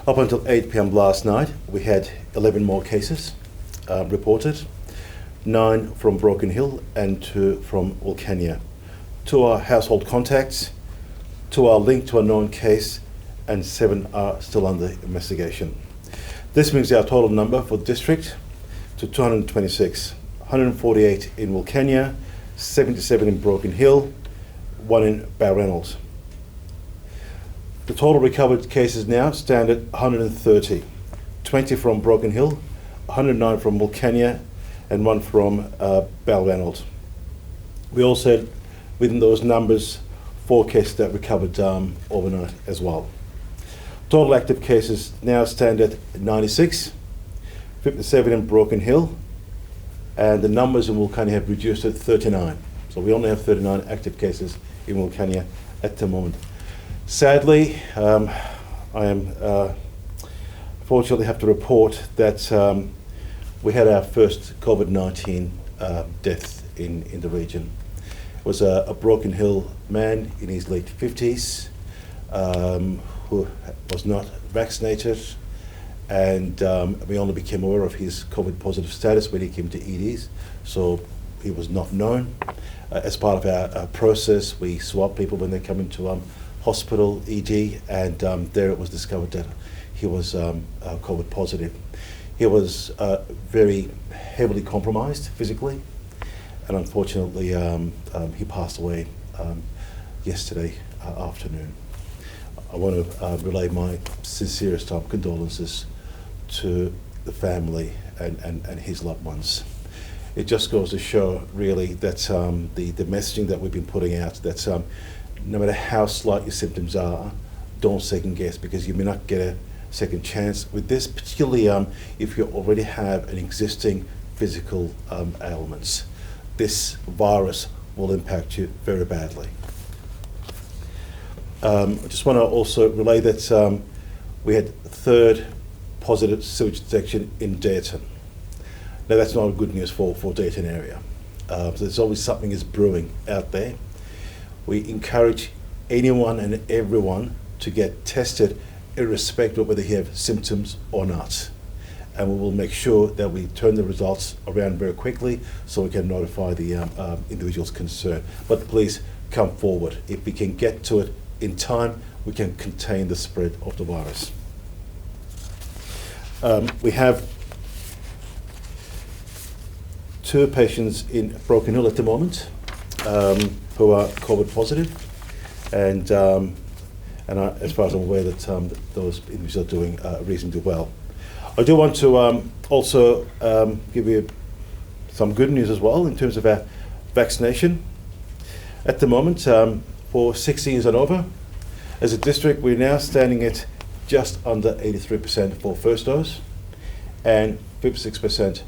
Up until 8 p.m. last night, we had 11 more cases reported, 9 from Broken Hill and 2 from Wilcannia. 2 are household contacts, 2 are linked to a known case, and 7 are still under investigation. This brings our total number for the district to 226, 148 in Wilcannia, 77 in Broken Hill, 1 in Balreynolds. The total recovered cases now stand at 130, 20 from Broken Hill, 109 from Wilcannia, and 1 from Balreynolds. We also had within those numbers 4 cases that recovered overnight as well. Total active cases now stand at 96, 57 in Broken Hill, and the numbers in Wilcannia have reduced to 39. So we only have 39 active cases in Wilcannia at the moment. Sadly, I am fortunately have to report that we had our first COVID-19 death in the region. It was a Broken Hill man in his late 50s who was not vaccinated, and we only became aware of his COVID positive status when he came to EDs, so he was not known. As part of our process, we swab people when they come into hospital, ED, and there it was discovered that he was COVID positive. He was very heavily compromised physically, and unfortunately he passed away yesterday afternoon. I want to relay my sincerest condolences to the family and his loved ones. It just goes to show really that the messaging that we've been putting out, that no matter how slight your symptoms are, don't second guess, because you may not get a second chance with this, particularly if you already have an existing physical ailments. This virus will impact you very badly. I just want to also relay that we had 3rd positive sewage detection in Dayton. Now that's not good news for Dayton area. So there's always something is brewing out there. We encourage anyone and everyone to get tested irrespective of whether you have symptoms or not. And we will make sure that we turn the results around very quickly so we can notify the individuals concerned. But please come forward. If we can get to it in time, we can contain the spread of the virus. We have 2 patients in Broken Hill at the moment who are COVID positive, and as far as I'm aware, that those individuals are doing reasonably well. I do want to also give you some good news as well in terms of our vaccination. At the moment, for 60 years and over, as a district, we're now standing at just under 83% for first dose and 56%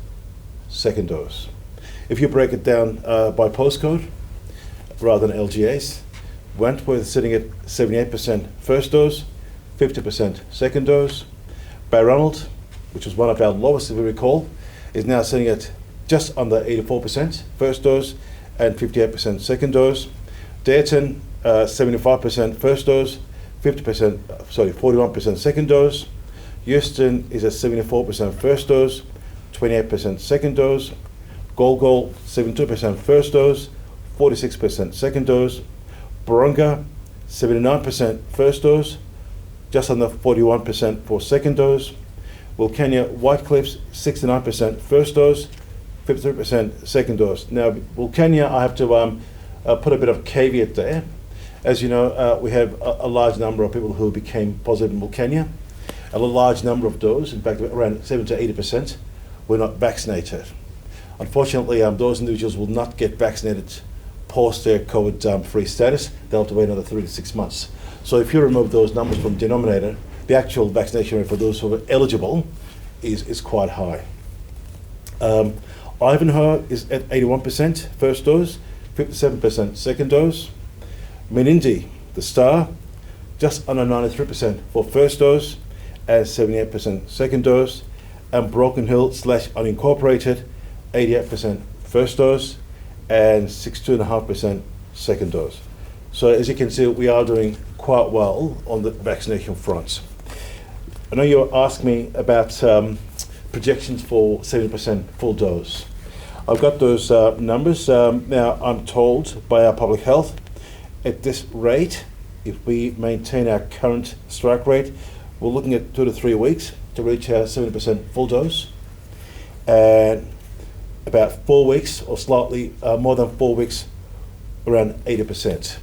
second dose. If you break it down by postcode rather than LGAs, Wentworth is sitting at 78% first dose, 50% second dose. Balreynolds, which was one of our lowest, if we recall, is now sitting at just under 84% first dose and 58% second dose. Dayton, 75% first dose, 41% second dose. Houston is at 74% first dose, 28% second dose. Golgol, 72% first dose, 46% second dose. Barunga, 79% first dose, just under 41% for second dose. Wilcannia White Cliffs, 69% first dose, 53% second dose. Now, Wilcannia, I have to put a bit of caveat there. As you know, we have a large number of people who became positive in Wilcannia, and a large number of those, in fact, around 70 to 80%, were not vaccinated. Unfortunately, those individuals will not get vaccinated post their COVID-free status. They'll have to wait another 3 to 6 months. So if you remove those numbers from the denominator, the actual vaccination rate for those who are eligible is quite high. Ivanhoe is at 81% first dose, 57% second dose. Menindee, the Star, just under 93% for first dose and 78% second dose. And Broken Hill / unincorporated, 88% first dose and 62.5% second dose. So as you can see, we are doing quite well on the vaccination front. I know you asked me about projections for 70% full dose. I've got those numbers. Now, I'm told by our public health, at this rate, if we maintain our current strike rate, we're looking at 2 to 3 weeks to reach our 70% full dose. And about 4 weeks, or slightly more than 4 weeks, around 80%.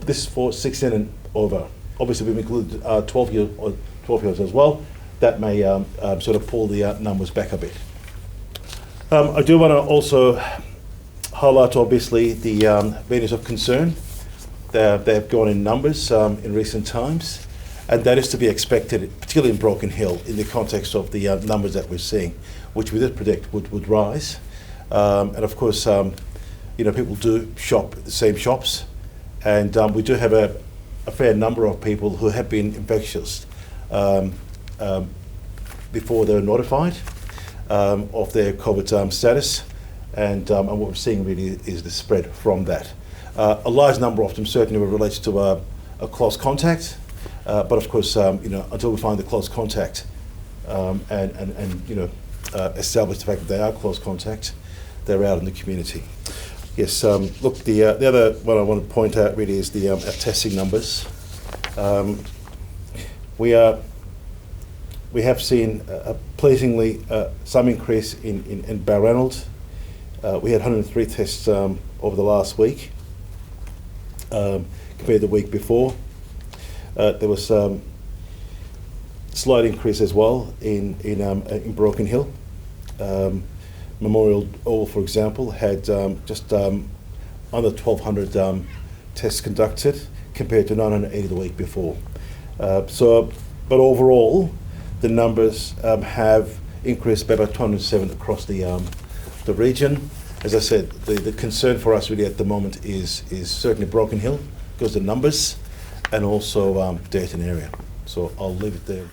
This is for 16 and over. Obviously, we've included 12 years as well. That may sort of pull the numbers back a bit. I do want to also highlight, obviously, the venues of concern. They've gone in numbers in recent times, and that is to be expected, particularly in Broken Hill, in the context of the numbers that we're seeing, which we did predict would rise. And of course, people do shop at the same shops, and we do have a fair number of people who have been infectious before they're notified of their COVID status, and what we're seeing really is the spread from that. A large number of them certainly relates to a close contact, but of course, until we find the close contact and establish the fact that they are close contact, they're out in the community. Yes, look, the other one I want to point out really is our testing numbers. We have seen pleasingly some increase in Balranald. We had 103 tests over the last week compared to the week before. There was slight increase as well in Broken Hill. Memorial Oil, for example, had just under 1,200 tests conducted compared to 980 the week before. But overall, the numbers have increased by about 207 across the region. As I said, the concern for us really at the moment is certainly Broken Hill because of the numbers, and also Dayton area. So I'll leave it there.